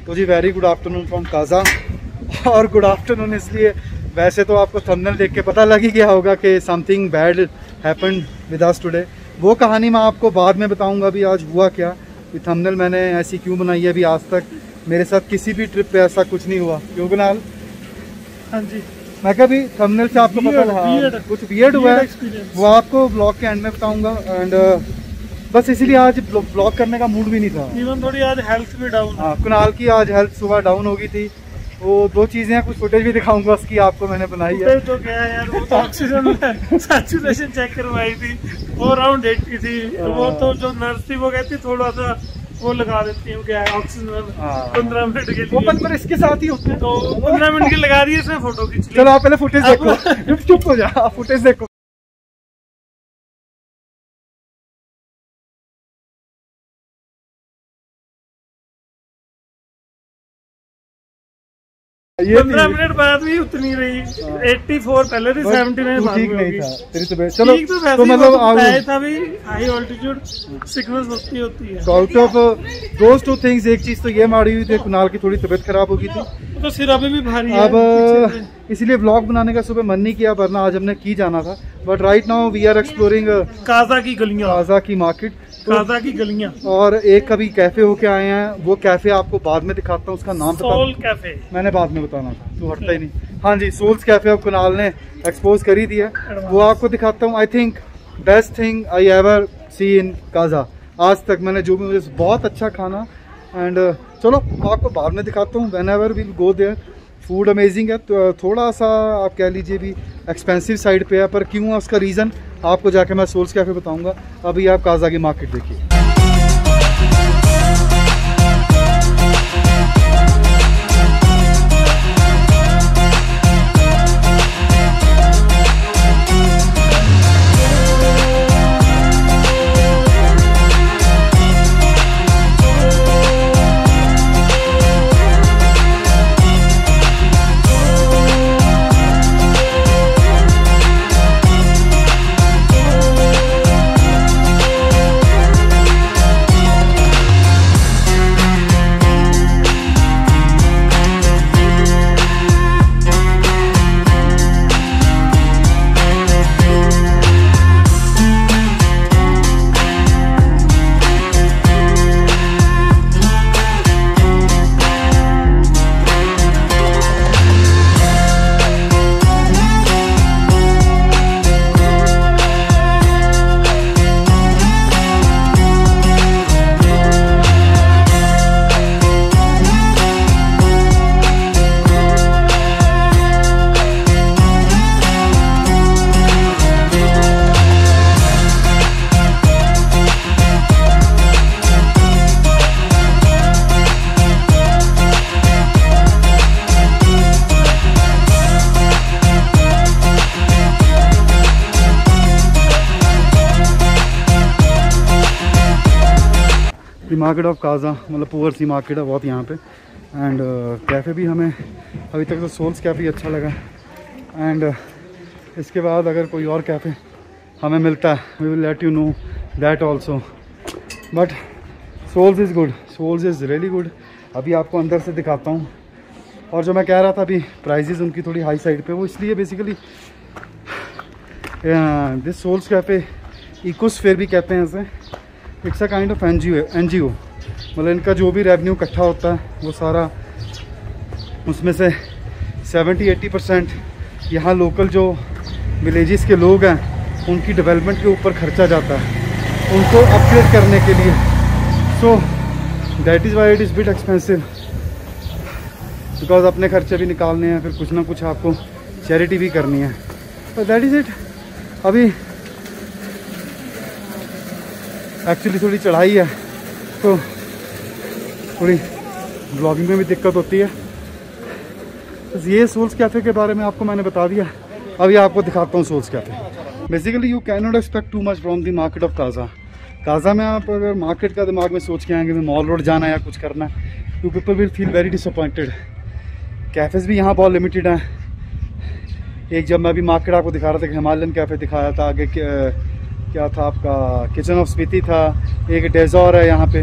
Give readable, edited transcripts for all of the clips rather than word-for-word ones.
तो जी very good afternoon from Kaza. और गुड आफ्टरनून इसलिए, वैसे तो आपको थंबनेल देख के पता लग ही गया होगा कि something bad happened with us today. वो कहानी मैं आपको बाद में बताऊंगा अभी आज हुआ क्या। कि थंबनेल मैंने ऐसी क्यों बनाई है, अभी आज तक मेरे साथ किसी भी ट्रिप पे ऐसा कुछ नहीं हुआ। क्यों कुणाल? हाँ जी, मैं क्या भी थंबनेल से आपको पता लगा कुछ वियर्ड हुआ है, वो आपको ब्लॉग के एंड में बताऊंगा। एंड बस इसीलिए आज ब्लॉग करने का मूड भी नहीं था। इवन थोड़ी आज हेल्थ भी डाउन। हाँ, कुणाल की आज हेल्थ सुबह डाउन हो गई थी। वो दो चीजें हैं, कुछ फुटेज भी दिखाऊंगा उसकी आपको, मैंने बनाई है। तो क्या है यार, वो तो ऑक्सीजन सैचुरेशन चेक करवाई थी, वो अराउंड 80 थी। वो तो जो नर्स थी वो कहती थोड़ा सा वो लगा देती हूँ, क्या है ऑक्सीजन 15 मिनट के लिए। वो पर इसके साथ ही होते हैं, तो 15 मिनट की लगा रही है, इसमें फोटो खींच ली। चलो आप पहले फुटेज देखो। चुप हो जा, फुटेज देखो। ये 15 मिनट बाद भी उतनी रही। 84 पहले थी, 79 बाद ठीक में नहीं होगी। था तेरी तबीयत। चलो तो मतलब था भी हाई ऑल्टीट्यूड सिकनेस होती है। तो out of those two things एक चीज तो ये मारी हुई थी, कुणाल की थोड़ी तबीयत खराब हो गई थी, तो सिर अभी भी भारी है। अब इसलिए ब्लॉग बनाने का सुबह मन नहीं किया, वरना आज हमने की जाना था। But right now we are exploring Kaza की गलियां, काजा की मार्केट, काजा की गलियां। और एक कभी कैफे होके आए हैं, वो कैफे आपको बाद में दिखाता हूँ, उसका नाम सोल कैफे मैंने बाद में बताना था, तू हटता ही नहीं। हाँ जी, सोल्स कैफे अब कुणाल ने एक्सपोज करी दी है, वो आपको दिखाता हूँ। I think best thing I ever see in Kaza आज तक, मैंने जो भी, मुझे बहुत अच्छा खाना। एंड चलो आपको बाद में दिखाता हूँ, whenever will go there. Food amazing है, तो थोड़ा सा आप कह लीजिए भी एक्सपेंसिव साइड पे है, पर क्यों है उसका रीज़न आपको जाके मैं सोल्स कैफे बताऊंगा। अभी आप काजा की मार्केट देखिए। मार्केट ऑफ काजा, मतलब पुअर सी मार्केट है बहुत यहाँ पे। एंड कैफ़े भी हमें अभी तक तो सोल्स कैफ़े अच्छा लगा। एंड इसके बाद अगर कोई और कैफ़े हमें मिलता है, we will let you know that also. But Souls is good, Souls is really good. अभी आपको अंदर से दिखाता हूँ। और जो मैं कह रहा था अभी, प्राइजेज़ उनकी थोड़ी हाई साइड पे, वो इसलिए basically this Souls cafe Ecosphere भी कहते हैं इसे। It's a kind of NGO, मतलब इनका जो भी रेवेन्यू इकट्ठा होता है वो सारा, उसमें से 70-80% यहाँ लोकल जो विलेजेस के लोग हैं उनकी डेवलपमेंट के ऊपर खर्चा जाता है, उनको अपग्रेड करने के लिए। So that is why it is bit expensive, because अपने खर्चे भी निकालने हैं, फिर कुछ ना कुछ आपको चैरिटी भी करनी है। तो दैट इज़ इट। अभी एक्चुअली थोड़ी चढ़ाई है, तो थोड़ी ब्लॉगिंग में भी दिक्कत होती है। बस ये सोल्स कैफ़े के बारे में आपको मैंने बता दिया। अभी आपको दिखाता हूँ Souls cafe. Basically you can not expect too much from the market of Kaza. Kaza में आप अगर मार्केट का दिमाग में सोच के आएंगे मैं मॉल रोड जाना है या कुछ करना है, you people will feel very disappointed. Cafes भी यहाँ बहुत लिमिटेड हैं। एक जब मैं अभी मार्केट आपको दिखा रहा था कि हिमालयन कैफ़े दिखाया था, आगे क्या था आपका किचन ऑफ स्पीति था, एक डेजॉर है यहाँ पे,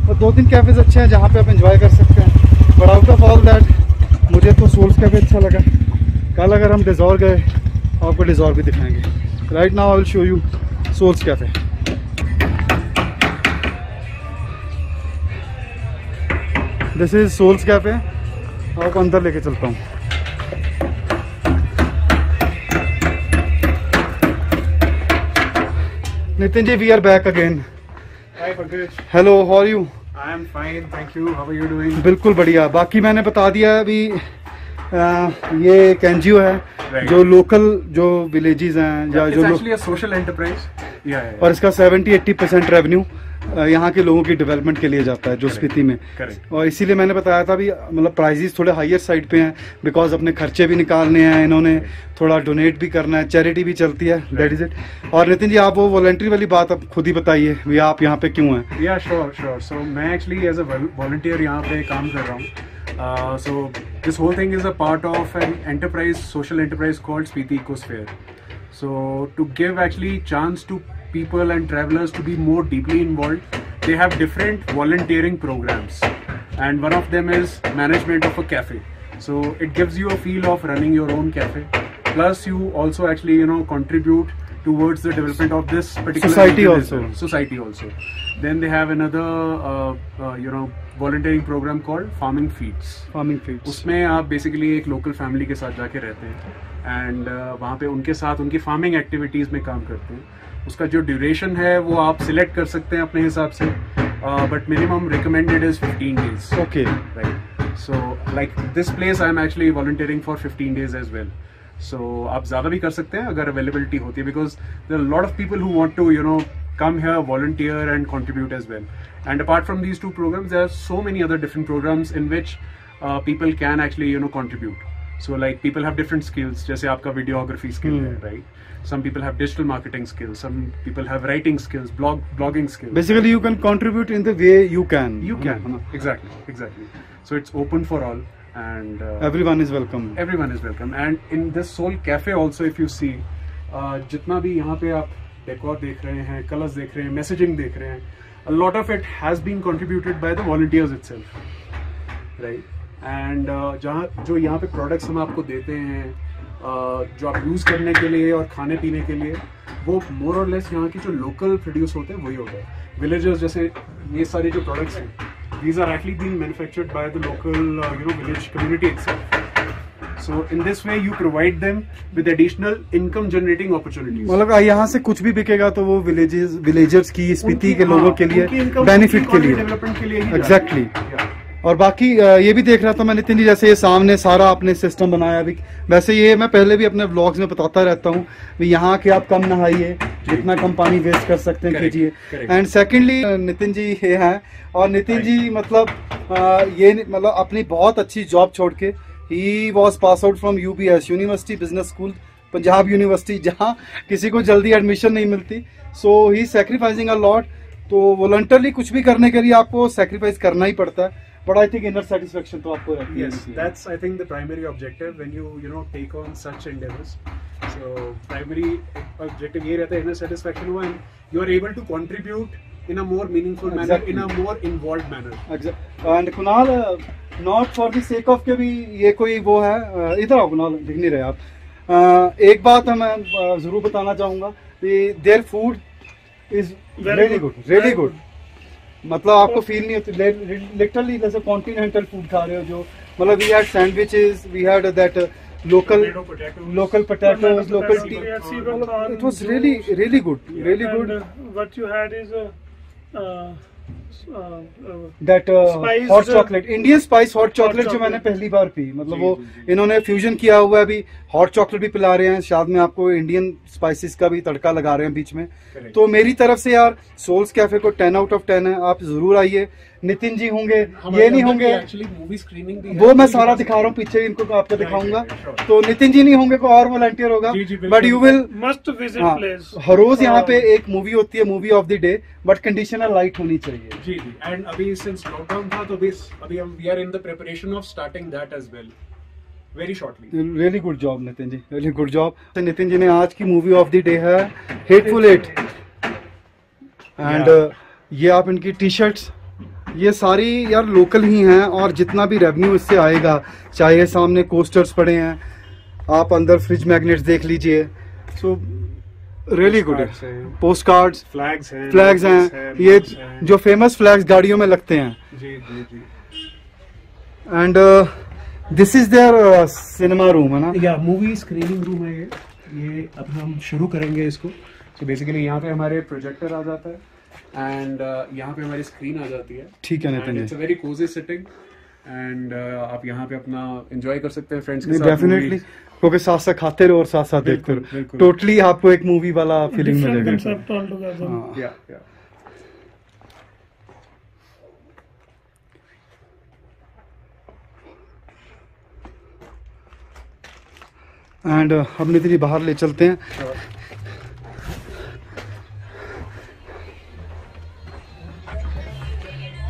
और 2-3 कैफ़ेज़ अच्छे हैं जहाँ पे आप एंजॉय कर सकते हैं। But out of all that मुझे तो सोल्स कैफे अच्छा लगा। कल अगर हम डिजॉर गए आपको डिजॉर भी दिखाएंगे। Right now I will show you souls cafe. This is souls cafe. आपको अंदर लेके चलता हूँ। Nitin ji, we are back again. Hi Pankaj. Hello, how are you? I am fine, thank you. How are you doing? बिल्कुल बढ़िया। बाकी मैंने बता दिया अभी ये एक एनजीओ है Right. जो लोकल जो विलेजेस हैं या It's जो actually a social enterprise. Yeah. और इसका 70-80% रेवेन्यू यहाँ के लोगों की डेवलपमेंट के लिए जाता है जो स्पीति में। Correct. और इसीलिए मैंने बताया था भी मतलब प्राइजेस थोड़े हायर साइड पे हैं बिकॉज अपने खर्चे भी निकालने हैं, इन्होंने थोड़ा डोनेट भी करना है, चैरिटी भी चलती है। That is it. और नितिन जी, आप वो वॉलंटरी वाली बात अब खुद ही बताइए भी आप यहाँ पे क्यों हैं? Yeah, sure. So मैं actually as a volunteer यहाँ पे काम कर रहा हूँ. So this whole thing is a part of an enterprise, social enterprise called Spiti Ecosphere. So to give actually chance to people and travelers to be more deeply involved, they have different volunteering programs, and one of them is management of a cafe. So it gives you a feel of running your own cafe. Plus you also actually contribute towards the development of this particular society also. Then they have another volunteering program called Farming Feeds. उसमें आप basically एक local family के साथ जाके रहते हैं and वहाँ पे उनके साथ उनकी फार्मिंग एक्टिविटीज़ में काम करते हैं। उसका जो ड्यूरेशन है वो आप सिलेक्ट कर सकते हैं अपने हिसाब से, but minimum recommended is 15 days. Okay, right. So like this place I am actually volunteering for 15 days as well. So आप ज़्यादा भी कर सकते हैं अगर अवेलेबिलिटी होती है, because there are lot of people who want to come here, volunteer and contribute as well. And apart from these two programs, there are so many other different programs in which people can actually contribute. So like people have different skills. जैसे आपका videography skill है, right? Some people have digital marketing skills. Some people have writing skills, blogging skills. Basically, you can contribute in the way you can. You can. Exactly. So it's open for all, and everyone is welcome. Everyone is welcome. And in this Soul Cafe also, if you see, जितना भी यहाँ पे आप decor देख रहे हैं, colours देख रहे हैं, मैसेजिंग देख रहे हैं, a lot of it has been contributed by the volunteers itself, right? And जो यहाँ पे प्रोडक्ट्स हम आपको देते हैं, जो आप यूज़ करने के लिए और खाने पीने के लिए, वो मोर और लेस यहाँ की जो लोकल प्रोड्यूस होते हैं वही होता है. विलेजर्स जैसे ये सारे जो प्रोडक्ट्स हैं, these are actually being manufactured by the local village community itself. So in this way you provide them with additional income generating opportunities. मतलब यहाँ से कुछ भी बिकेगा तो वो विलेजर्स की स्पीति के लोगों के लिए बेनिफिट के लिए, डेवलपमेंट के लिए एग्जैक्टली. और बाकी ये भी देख रहा था मैं नितिन जी, जैसे ये सामने सारा आपने सिस्टम बनाया भी, वैसे ये मैं पहले भी अपने व्लॉग्स में बताता रहता हूँ यहाँ के आप कम नहाइए, जितना कम पानी वेस्ट कर सकते हैं कीजिए. एंड सेकेंडली नितिन जी ये हैं, और नितिन जी मतलब ये मतलब अपनी बहुत अच्छी जॉब छोड़ के he was pass out from UBS university business school, Punjab university, जहाँ किसी को जल्दी एडमिशन नहीं मिलती. सो ही सैक्रिफाइसिंग अ लॉट. तो वॉलंटरली कुछ भी करने के लिए आपको सैक्रिफाइस करना ही पड़ता है, but I think inner satisfaction तो आपको रहती है. Yes, that's I think the primary objective when you take on such endeavors. So primary objective ये रहता है inner satisfaction when you are able to contribute in a more meaningful manner, in a more involved manner. And Kunal, not for the sake of के भी ये कोई वो है, इधर आओ कुणाल, दिख नहीं रहे आप. एक बात मैं जरूर बताना चाहूँगा कि their food is really good. मतलब आपको फील नहीं होती लिटरली जैसे कॉन्टिनेंटल फूड खा रहे हो. जो मतलब we had sandwiches, we had that local potatoes, local tea. It was really good. What you had is that hot chocolate, Indian spice hot chocolate जो मैंने पहली बार पी. मतलब वो इन्होंने फ्यूजन किया हुआ है, अभी हॉट चॉकलेट भी पिला रहे हैं, साथ में आपको इंडियन स्पाइसेस का भी तड़का लगा रहे हैं बीच में. तो मेरी तरफ से यार सोल्स कैफे को 10 out of 10 है. आप जरूर आइए. नितिन जी होंगे, ये नहीं होंगे, मूवी स्क्रीनिंग भी वो मैं सारा दिखा रहा हूँ पीछे, इनको आपको दिखाऊंगा. तो नितिन जी नहीं होंगे को और वॉलंटियर होगा, but you will must visit place. हर रोज यहाँ पे एक मूवी होती है, movie of the day, but conditional light होनी चाहिए. जी. एंड अभी सिंस लॉकडाउन था तो अभी हम we are in the preparation of starting that as well very shortly. Really good job Nitin ji, really good job. Nitin ji ने आज की मूवी ऑफ द डे है हेटफुल एट, एंड ये आप इनकी टी शर्ट्स ये सारी यार लोकल ही हैं, और जितना भी रेवेन्यू इससे आएगा, चाहे सामने कोस्टर्स पड़े हैं, आप अंदर फ्रिज मैग्नेट्स देख लीजिए, सो रियली गुड है। पोस्ट कार्ड्स, फ्लैग्स हैं, ये जो फेमस फ्लैग्स गाड़ियों में लगते हैं। जी जी जी। And this is their cinema room है ना? या मूवी स्क्रीनिंग रूम है ये अब हम शुरू करेंगे इसको। तो बेसिकली यहाँ पे हमारे प्रोजेक्टर आ जाता है एंड यहाँ पे हमारी स्क्रीन आ जाती है। ठीक है Nitin ji. It's a very cosy sitting and आप यहाँ पे अपना एंजॉय कर सकते हैं फ्रेंड्स के साथ। डेफिनेटली, क्योंकि साथ साथ खाते रहो और साथ साथ देखते रहो, टोटली आपको एक मूवी वाला फीलिंग मिलेगा। एंड अब नितिन जी बाहर ले चलते हैं।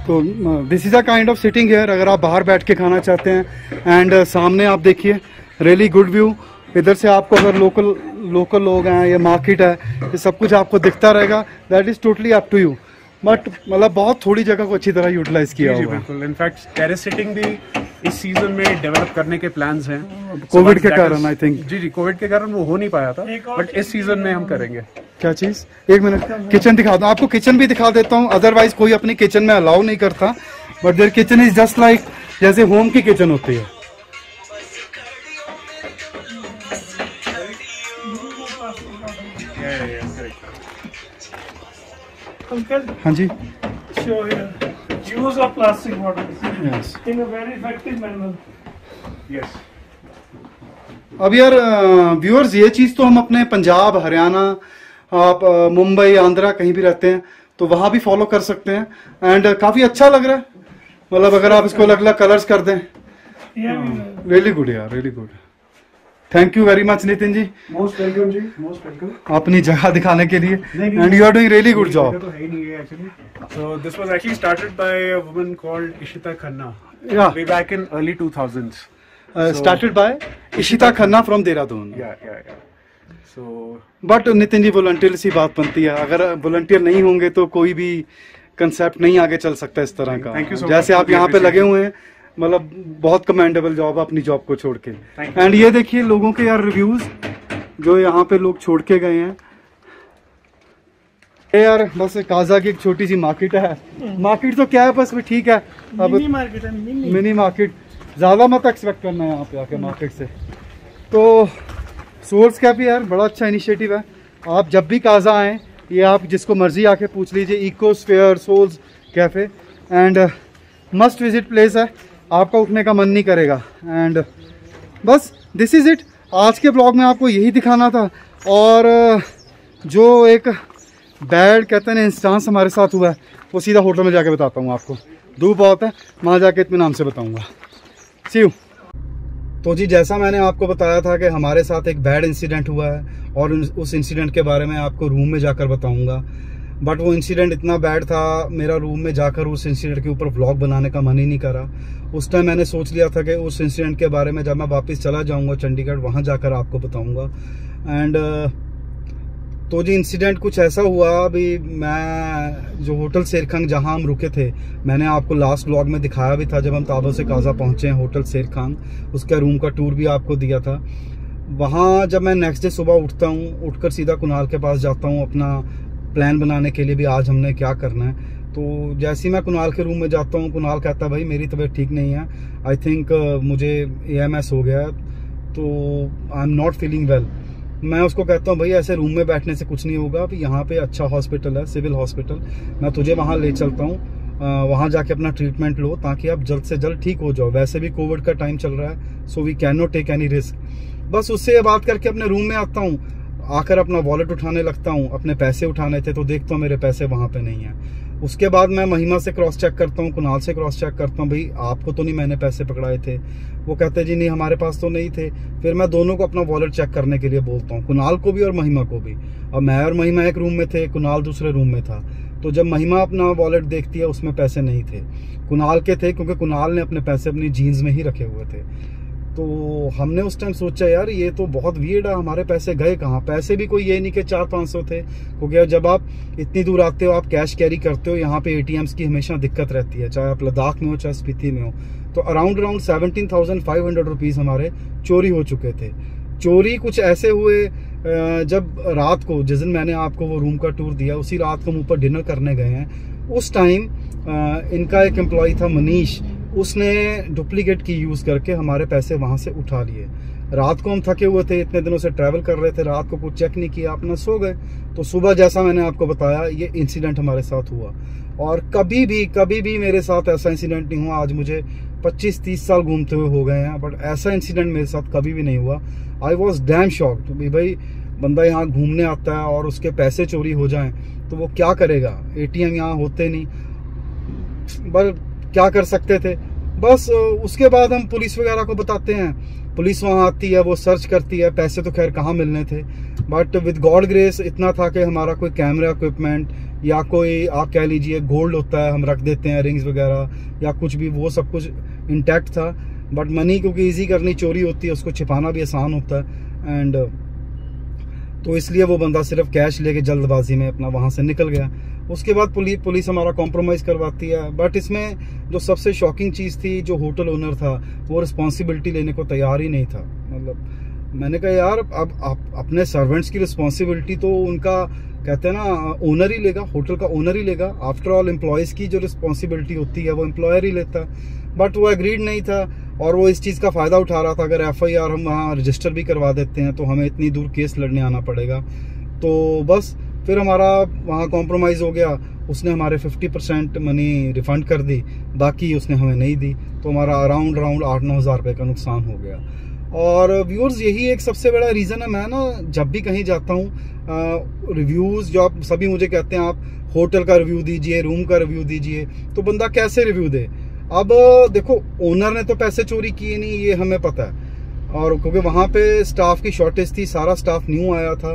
तो this is a kind of sitting here, अगर आप बाहर बैठ के खाना चाहते हैं। एंड सामने आप देखिए रियली गुड व्यू, इधर से आपको अगर लोकल लोग हैं या मार्केट है, ये सब कुछ आपको दिखता रहेगा। That is totally up to you, but मतलब बहुत थोड़ी जगह को अच्छी तरह यूटिलाइज किया हुआ है। बिल्कुल, इनफैक्ट टेरेस सिटिंग भी इस सीजन में डेवलप करने के प्लान्स हैं कोविड के कारण। आई थिंक जी कोविड के कारण वो हो नहीं पाया था, बट इस सीजन में हम करेंगे। क्या चीज? एक मिनट, किचन दिखा दो, आपको किचन भी दिखा देता हूँ। अदरवाइज कोई अपनी किचन में अलाउ नहीं करता, but there kitchen is just like जैसे होम की किचन होती है। हाँ जी। Use of plastic bottles Yes. in a very effective manner. Yes. अब यार व्यूअर्स, ये चीज़ तो हम अपने पंजाब, हरियाणा, आप मुंबई, आंध्रा कहीं भी रहते हैं तो वहाँ भी फॉलो कर सकते हैं। एंड काफ़ी अच्छा लग रहा है, मतलब अगर आप इसको अलग अलग कलर्स कर दें। रियली गुड यार, really good. Thank you very much Nitin ji. Most welcome जी, मोस्ट वेलकम। अपनी जगह दिखाने के लिए, and you are doing really good job. तो है ही नहीं है actually. So this was actually started by a woman called Ishita Khanna. Yeah. Way back in early 2000s. Started by Ishita Khanna from Dehradun. Yeah. So. But Nitin ji, volunteer सी बात बनती है, अगर वॉलंटियर नहीं होंगे तो कोई भी कंसेप्ट नहीं आगे चल सकता इस तरह का। Thank you so जैसे much. आप यहाँ पे लगे हुए हैं, मतलब बहुत कमेंडेबल जॉब अपनी जॉब को छोड़ के। एंड ये देखिए लोगों के यार रिव्यूज जो यहाँ पे लोग छोड़ के गए हैं। यार बस काजा की एक छोटी सी मार्केट है। मार्केट तो क्या है, बस भी ठीक है। अब मिनी मार्केट, ज़्यादा मत एक्सपेक्ट करना है यहाँ पे आके मार्केट से। तो सोल्स कैफे यार बड़ा अच्छा इनिशिएटिव है। आप जब भी काजा आएँ, ये आप जिसको मर्जी आके पूछ लीजिए, Ecosphere Souls cafe, and must visit place है, आपका उठने का मन नहीं करेगा। एंड बस दिस इज़ इट। आज के ब्लॉग में आपको यही दिखाना था। और जो एक बैड कहते हैं इंस्टांस हमारे साथ हुआ है, वो सीधा होटल में जाके बताता हूँ आपको। धूप बहुत है, वहाँ जाके इत्मीनान से बताऊँगा। सी यू। तो जी, जैसा मैंने आपको बताया था कि हमारे साथ एक बैड इंसिडेंट हुआ है, और उस इंसिडेंट के बारे में आपको रूम में जाकर बताऊँगा। बट वो इंसिडेंट इतना बैड था, मेरा रूम में जाकर उस इंसिडेंट के ऊपर व्लॉग बनाने का मन ही नहीं करा। उस टाइम मैंने सोच लिया था कि उस इंसिडेंट के बारे में जब मैं वापस चला जाऊँगा चंडीगढ़, वहाँ जाकर आपको बताऊँगा। एंड तो जी इंसिडेंट कुछ ऐसा हुआ। अभी मैं जो होटल शेरखांग जहां हम रुके थे, मैंने आपको लास्ट व्लॉग में दिखाया भी था, जब हम ताबो से काजा पहुंचे हैं होटल शेरखांग, उसका रूम का टूर भी आपको दिया था। वहां जब मैं नेक्स्ट डे सुबह उठता हूं, उठकर सीधा कुणाल के पास जाता हूं अपना प्लान बनाने के लिए भी आज हमने क्या करना है। तो जैसे ही मैं कुणाल के रूम में जाता हूँ, कुणाल कहता है भाई मेरी तबीयत ठीक नहीं है, आई थिंक मुझे AMS हो गया है, तो I am not feeling well. मैं उसको कहता हूँ भाई ऐसे रूम में बैठने से कुछ नहीं होगा, अभी यहाँ पे अच्छा हॉस्पिटल है, सिविल हॉस्पिटल, मैं तुझे वहाँ ले चलता हूँ, वहाँ जाके अपना ट्रीटमेंट लो ताकि आप जल्द से जल्द ठीक हो जाओ। वैसे भी कोविड का टाइम चल रहा है, so we can not take any risk. बस उससे ये बात करके अपने रूम में आता हूँ, आकर अपना वॉलेट उठाने लगता हूँ, अपने पैसे उठाने थे तो देखता हूँ मेरे पैसे वहाँ पे नहीं है। उसके बाद मैं महिमा से क्रॉस चेक करता हूँ, कुणाल से क्रॉस चेक करता हूँ, भाई आपको तो नहीं मैंने पैसे पकड़ाए थे? वो कहते हैं जी नहीं हमारे पास तो नहीं थे। फिर मैं दोनों को अपना वॉलेट चेक करने के लिए बोलता हूँ, कुणाल को भी और महिमा को भी। अब मैं और महिमा एक रूम में थे, कुणाल दूसरे रूम में था। तो जब महिमा अपना वॉलेट देखती है उसमें पैसे नहीं थे, कुणाल के थे, क्योंकि कुणाल ने अपने पैसे अपनी जीन्स में ही रखे हुए थे। तो हमने उस टाइम सोचा यार ये तो बहुत वियर्ड है, हमारे पैसे गए कहाँ। पैसे भी कोई ये नहीं कि 400-500 थे, क्योंकि जब आप इतनी दूर आते हो आप कैश कैरी करते हो, यहाँ पे ATMs की हमेशा दिक्कत रहती है, चाहे आप लद्दाख में हो चाहे स्पीति में हो। तो अराउंड 17,500 रुपीज़ हमारे चोरी हो चुके थे। चोरी कुछ ऐसे हुए जब रात को, जिस दिन मैंने आपको वो रूम का टूर दिया, उसी रात को हम ऊपर डिनर करने गए हैं। उस टाइम इनका एक एम्प्लॉय था मनीष, उसने डुप्लीकेट की यूज़ करके हमारे पैसे वहाँ से उठा लिए। रात को हम थके हुए थे, इतने दिनों से ट्रैवल कर रहे थे, रात को कुछ चेक नहीं किया, अपना सो गए। तो सुबह जैसा मैंने आपको बताया ये इंसिडेंट हमारे साथ हुआ। और कभी भी मेरे साथ ऐसा इंसिडेंट नहीं हुआ। आज मुझे 25-30 साल घूमते हुए हो गए हैं, बट ऐसा इंसिडेंट मेरे साथ कभी भी नहीं हुआ। आई वॉज डैम शॉक्ड भाई, बंदा यहाँ घूमने आता है और उसके पैसे चोरी हो जाएं तो वो क्या करेगा। ATM यहाँ होते नहीं, बस क्या कर सकते थे। बस उसके बाद हम पुलिस वगैरह को बताते हैं, पुलिस वहाँ आती है, वो सर्च करती है। पैसे तो खैर कहाँ मिलने थे, बट विद गॉड ग्रेस इतना था कि हमारा कोई कैमरा इक्विपमेंट या कोई आप कह लीजिए गोल्ड होता है हम रख देते हैं, रिंग्स वगैरह या कुछ भी, वो सब कुछ इंटैक्ट था। बट मनी क्योंकि ईजी करनी चोरी होती है, उसको छिपाना भी आसान होता है। एंड तो इसलिए वो बंदा सिर्फ कैश लेके जल्दबाजी में अपना वहाँ से निकल गया। उसके बाद पुलिस हमारा कॉम्प्रोमाइज़ करवाती है। बट इसमें जो सबसे शॉकिंग चीज़ थी, जो होटल ओनर था वो रिस्पॉन्सिबिलिटी लेने को तैयार ही नहीं था। मतलब मैंने कहा यार अब अपने सर्वेंट्स की रिस्पॉन्सिबिलिटी तो उनका कहते हैं ना ओनर ही लेगा, होटल का ओनर ही लेगा। आफ्टर ऑल एम्प्लॉयज़ की जो रिस्पॉन्सिबिलिटी होती है वो एम्प्लॉयर ही लेता है। बट वो एग्रीड नहीं था और वो इस चीज़ का फ़ायदा उठा रहा था। अगर FIR हम वहाँ रजिस्टर भी करवा देते हैं तो हमें इतनी दूर केस लड़ने आना पड़ेगा। तो बस फिर हमारा वहाँ कॉम्प्रोमाइज़ हो गया। उसने हमारे 50% मनी रिफ़ंड कर दी, बाकी उसने हमें नहीं दी। तो हमारा अराउंड 8-9 हज़ार रुपये का नुकसान हो गया। और व्यूअर्स यही एक सबसे बड़ा रीज़न है। मैं ना जब भी कहीं जाता हूँ, रिव्यूज़ जो आप सभी मुझे कहते हैं आप होटल का रिव्यू दीजिए, रूम का रिव्यू दीजिए, तो बंदा कैसे रिव्यू दे। अब देखो ओनर ने तो पैसे चोरी किए नहीं, ये हमें पता है। और क्योंकि वहाँ पे स्टाफ की शॉर्टेज थी, सारा स्टाफ न्यू आया था,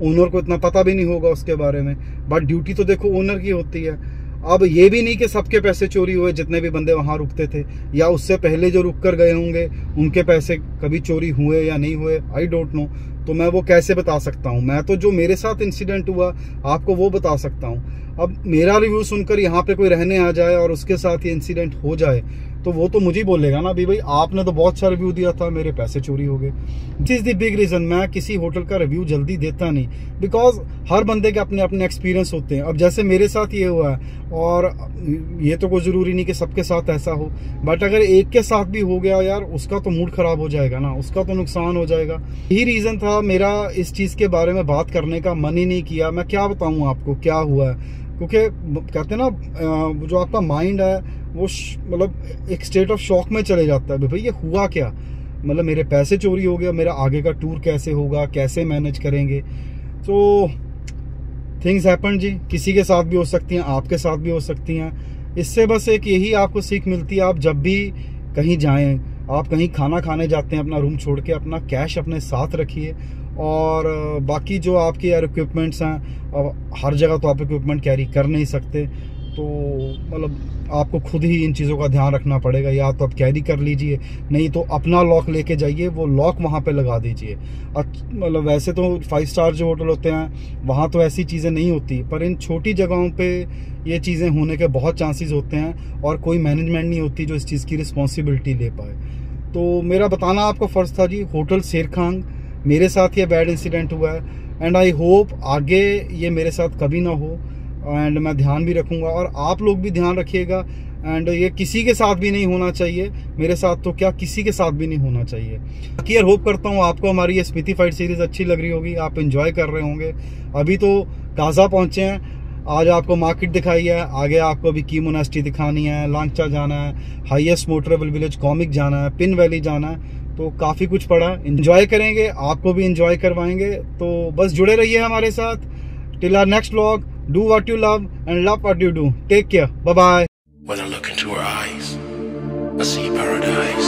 ओनर को इतना पता भी नहीं होगा उसके बारे में। बट ड्यूटी तो देखो ओनर की होती है। अब ये भी नहीं कि सबके पैसे चोरी हुए, जितने भी बंदे वहाँ रुकते थे या उससे पहले जो रुक कर गए होंगे उनके पैसे कभी चोरी हुए या नहीं हुए, आई डोंट नो। तो मैं वो कैसे बता सकता हूँ। मैं तो जो मेरे साथ इंसिडेंट हुआ आपको वो बता सकता हूँ। अब मेरा रिव्यू सुनकर यहाँ पे कोई रहने आ जाए और उसके साथ ये इंसिडेंट हो जाए तो वो तो मुझे बोलेगा ना भाई आपने तो बहुत अच्छा रिव्यू दिया था, मेरे पैसे चोरी हो गए। This is the big reason मैं किसी होटल का रिव्यू जल्दी देता नहीं, बिकॉज हर बंदे के अपने अपने एक्सपीरियंस होते हैं। अब जैसे मेरे साथ ये हुआ है और ये तो कोई ज़रूरी नहीं कि सबके साथ ऐसा हो, बट अगर एक के साथ भी हो गया यार उसका तो मूड खराब हो जाएगा ना, उसका तो नुकसान हो जाएगा। यही रीज़न था मेरा इस चीज़ के बारे में बात करने का, मन ही नहीं किया। मैं क्या बताऊँ आपको क्या हुआ है, क्योंकि कहते हैं ना जो आपका माइंड है वो मतलब एक स्टेट ऑफ शॉक में चले जाता है। भाई ये हुआ क्या, मतलब मेरे पैसे चोरी हो गया, मेरा आगे का टूर कैसे होगा, कैसे मैनेज करेंगे। तो थिंग्स हैपन जी, किसी के साथ भी हो सकती हैं, आपके साथ भी हो सकती हैं। इससे बस एक यही आपको सीख मिलती है, आप जब भी कहीं जाएं, आप कहीं खाना खाने जाते हैं अपना रूम छोड़ के, अपना कैश अपने साथ रखिए। और बाकी जो आपके यार इक्विपमेंट्स हैं, अब हर जगह तो आप इक्विपमेंट कैरी कर नहीं सकते, तो मतलब आपको खुद ही इन चीज़ों का ध्यान रखना पड़ेगा। या तो आप कैरी कर लीजिए, नहीं तो अपना लॉक लेके जाइए, वो लॉक वहाँ पे लगा दीजिए। मतलब वैसे तो 5 स्टार जो होटल होते हैं वहाँ तो ऐसी चीज़ें नहीं होती, पर इन छोटी जगहों पे ये चीज़ें होने के बहुत चांसेस होते हैं और कोई मैनेजमेंट नहीं होती जो इस चीज़ की रिस्पॉन्सिबिलिटी ले पाए। तो मेरा बताना आपको फ़र्ज था जी। होटल शेरखान मेरे साथ ये बैड इंसिडेंट हुआ है एंड आई होप आगे ये मेरे साथ कभी ना हो, एंड मैं ध्यान भी रखूंगा और आप लोग भी ध्यान रखिएगा। एंड ये किसी के साथ भी नहीं होना चाहिए, मेरे साथ तो क्या किसी के साथ भी नहीं होना चाहिए। बाकी होप करता हूँ आपको हमारी ये स्पीति फाइट सीरीज़ अच्छी लग रही होगी, आप एंजॉय कर रहे होंगे। अभी तो गाज़ा पहुँचे हैं, आज आपको मार्केट दिखाई है, आगे आपको अभी की मोनास्ट्री दिखानी है, लांगचा जाना है, हाईएस्ट मोटरेबल विलेज कॉमिक जाना है, पिन वैली जाना है, तो काफ़ी कुछ पड़ा। एंजॉय करेंगे, आपको भी एंजॉय करवाएंगे। तो बस जुड़े रहिए हमारे साथ। Till our next vlog, do what you love and love what you do. Take care. Bye bye. When I look into her eyes, I see paradise.